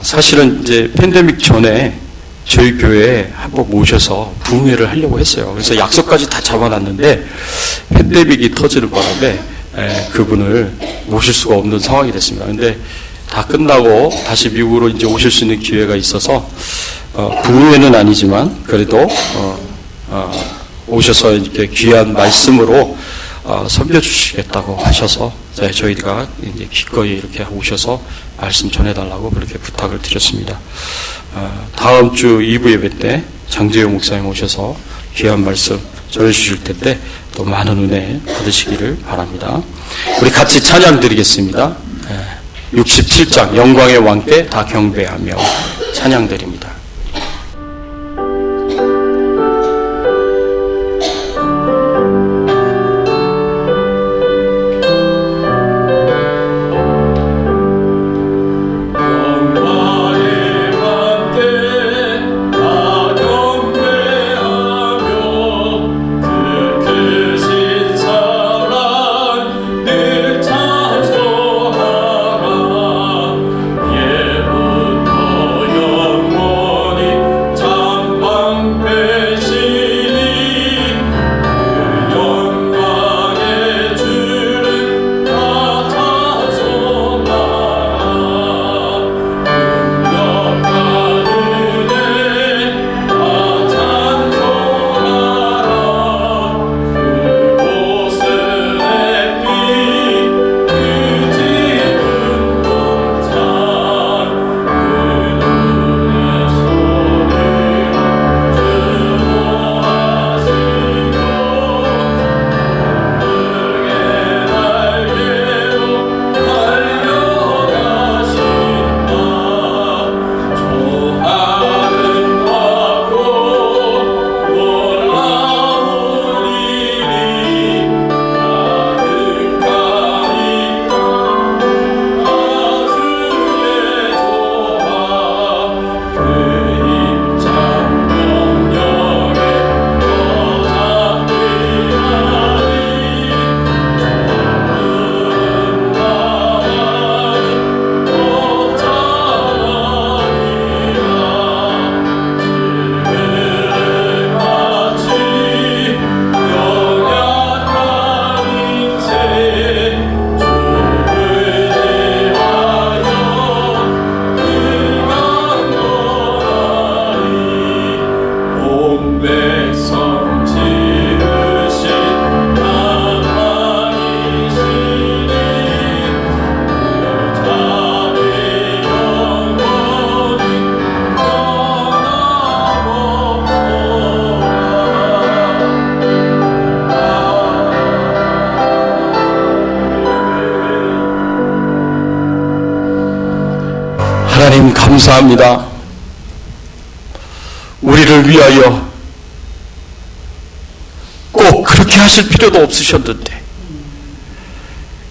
사실은 이제 팬데믹 전에 저희 교회에 한번 모셔서 부흥회를 하려고 했어요. 그래서 약속까지 다 잡아놨는데 팬데믹이 터지는 바람에 그분을 모실 수가 없는 상황이 됐습니다. 근데 다 끝나고 다시 미국으로 이제 오실 수 있는 기회가 있어서 부흥회는 아니지만 그래도 오셔서 이렇게 귀한 말씀으로 섬겨주시겠다고 하셔서 저희가 이제 기꺼이 이렇게 오셔서 말씀 전해달라고 그렇게 부탁을 드렸습니다. 다음 주 2부 예배 때 장재용 목사님 오셔서 귀한 말씀 전해주실 텐데 또 많은 은혜 받으시기를 바랍니다. 우리 같이 찬양 드리겠습니다. 67장 영광의 왕께 다 경배하며 찬양 드립니다. 하나님 감사합니다. 우리를 위하여 꼭 그렇게 하실 필요도 없으셨는데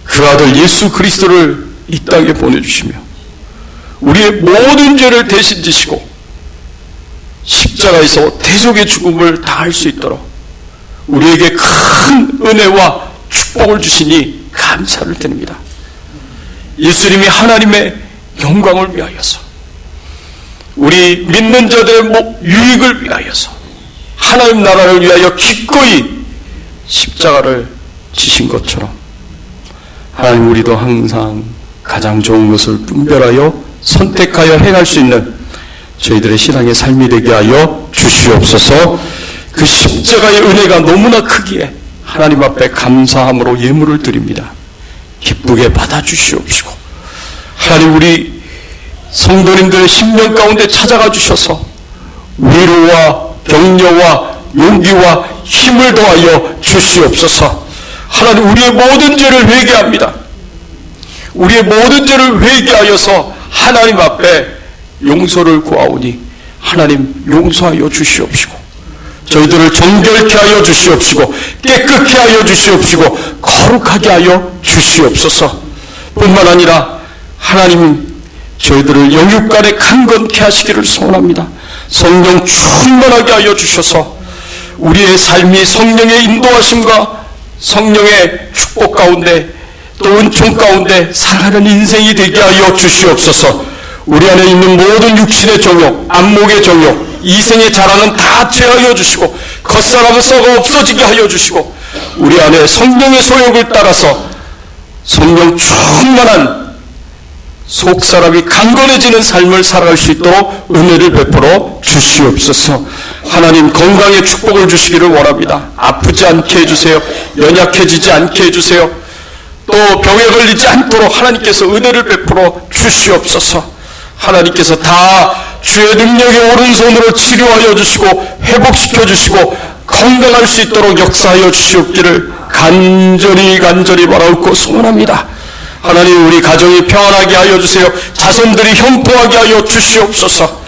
그 아들 예수 그리스도를 이 땅에 보내주시며 우리의 모든 죄를 대신 지시고 십자가에서 대속의 죽음을 당할 수 있도록 우리에게 큰 은혜와 축복을 주시니 감사를 드립니다. 예수님이 하나님의 영광을 위하여서 우리 믿는 자들의 유익을 위하여서 하나님 나라를 위하여 기꺼이 십자가를 지신 것처럼 하나님 우리도 항상 가장 좋은 것을 분별하여 선택하여 행할 수 있는 저희들의 신앙의 삶이 되게 하여 주시옵소서. 그 십자가의 은혜가 너무나 크기에 하나님 앞에 감사함으로 예물을 드립니다. 기쁘게 받아주시옵시고 하나님 우리 성도님들의 심령 가운데 찾아가 주셔서 위로와 격려와 용기와 힘을 더하여 주시옵소서. 하나님 우리의 모든 죄를 회개합니다. 우리의 모든 죄를 회개하여서 하나님 앞에 용서를 구하오니 하나님 용서하여 주시옵시고 저희들을 정결케 하여 주시옵시고 깨끗게 하여 주시옵시고 거룩하게 하여 주시옵소서. 뿐만 아니라 하나님 저희들을 영육간에 강건케 하시기를 소원합니다. 성령 충만하게 하여 주셔서 우리의 삶이 성령의 인도하심과 성령의 축복 가운데 또 은총 가운데 살아가는 인생이 되게 하여 주시옵소서. 우리 안에 있는 모든 육신의 정욕, 안목의 정욕, 이생의 자랑은 다 제하여 주시고 겉사람은 썩어 없어지게 하여 주시고 우리 안에 성령의 소욕을 따라서 성령 충만한 속사람이 강건해지는 삶을 살아갈 수 있도록 은혜를 베풀어 주시옵소서. 하나님 건강의 축복을 주시기를 원합니다. 아프지 않게 해주세요. 연약해지지 않게 해주세요. 또 병에 걸리지 않도록 하나님께서 은혜를 베풀어 주시옵소서. 하나님께서 다 주의 능력의 오른손으로 치료하여 주시고 회복시켜 주시고 건강할 수 있도록 역사하여 주시옵기를 간절히 바라옵고 소원합니다. 하나님 우리 가정이 평안하게 하여 주세요. 자손들이 형통하게 하여 주시옵소서.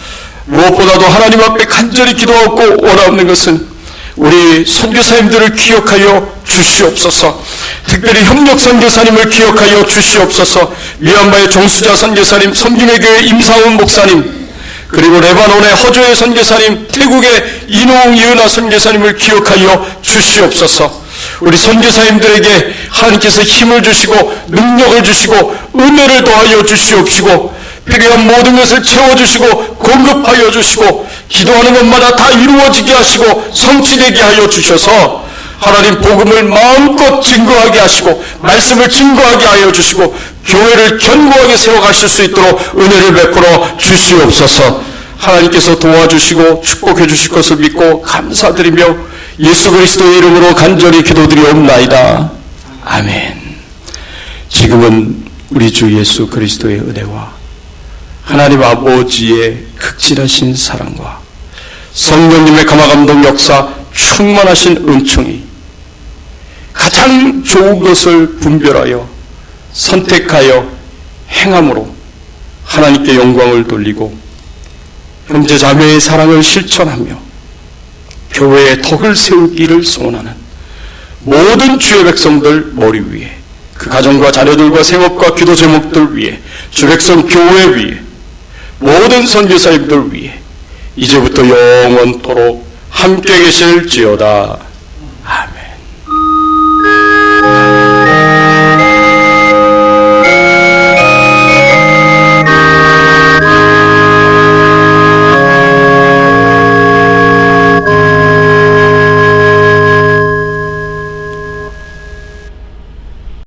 무엇보다도 하나님 앞에 간절히 기도하고 원하는 것은 우리 선교사님들을 기억하여 주시옵소서. 특별히 협력 선교사님을 기억하여 주시옵소서. 미얀마의 정수자 선교사님, 섬김의 교회 임상훈 목사님, 그리고 레바논의 허조의 선교사님, 태국의 이노웅 이은하 선교사님을 기억하여 주시옵소서. 우리 선교사님들에게 하나님께서 힘을 주시고 능력을 주시고 은혜를 더하여 주시옵시고 필요한 모든 것을 채워주시고 공급하여 주시고 기도하는 것마다 다 이루어지게 하시고 성취되게 하여 주셔서 하나님 복음을 마음껏 증거하게 하시고 말씀을 증거하게 하여 주시고 교회를 견고하게 세워가실 수 있도록 은혜를 베풀어 주시옵소서. 하나님께서 도와주시고 축복해 주실 것을 믿고 감사드리며 예수 그리스도의 이름으로 간절히 기도드리옵나이다. 아멘. 지금은 우리 주 예수 그리스도의 은혜와 하나님 아버지의 극진하신 사랑과 성령님의 감화감동 역사 충만하신 은총이 가장 좋은 것을 분별하여 선택하여 행함으로 하나님께 영광을 돌리고 형제 자매의 사랑을 실천하며 교회의 덕을 세우기를 소원하는 모든 주의 백성들 머리 위에 그 가정과 자녀들과 생업과 기도 제목들 위에 주 백성 교회 위에 모든 선교사님들 위에 이제부터 영원토록 함께 계실지어다.